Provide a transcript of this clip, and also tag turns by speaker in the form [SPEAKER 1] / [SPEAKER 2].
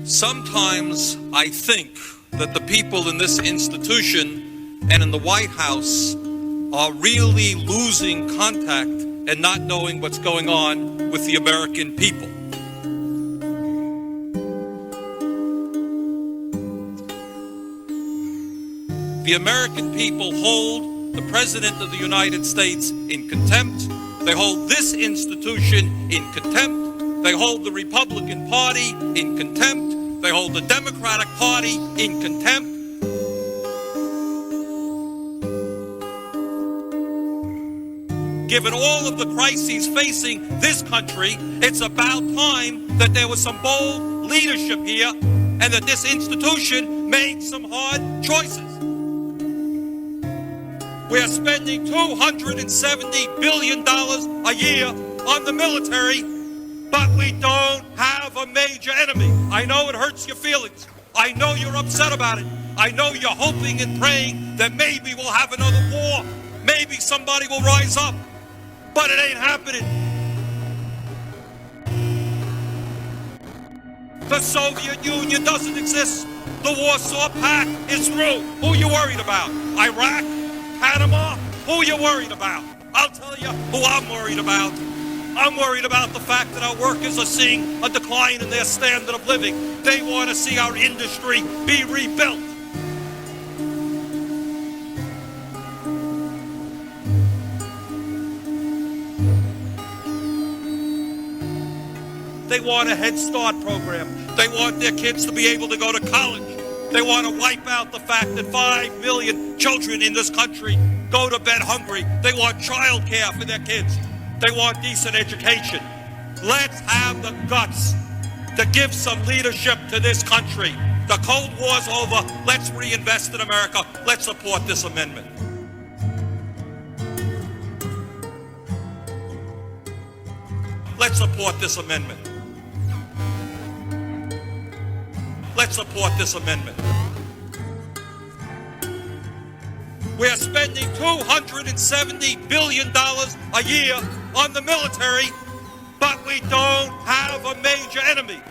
[SPEAKER 1] Sometimes I think that the people in this institution and in the White House are really losing contact and not knowing what's going on with the American people. The American people hold the President of the United States in contempt. They hold this institution in contempt. They hold the Republican Party in contempt. They hold the Democratic Party in contempt. Given all of the crises facing this country, it's about time that there was some bold leadership here and that this institution made some hard choices. We are spending $270 billion a year on the military, but we don't have a major enemy. I know it hurts your feelings. I know you're upset about it. I know you're hoping and praying that maybe we'll have another war. Maybe somebody will rise up. But it ain't happening. The Soviet Union doesn't exist. The Warsaw Pact is through. Who are you worried about? Iraq? Panama? Who are you worried about? I'll tell you who I'm worried about. I'm worried about the fact that our workers are seeing a decline in their standard of living. They want to see our industry be rebuilt. They want a Head Start program. They want their kids to be able to go to college. They want to wipe out the fact that 5 million children in this country go to bed hungry. They want child care for their kids. They want decent education. Let's have the guts to give some leadership to this country. The Cold War's over. Let's reinvest in America. Let's support this amendment. Let's support this amendment. Let's support this amendment. We are spending $270 billion a year on the military, but we don't have a major enemy.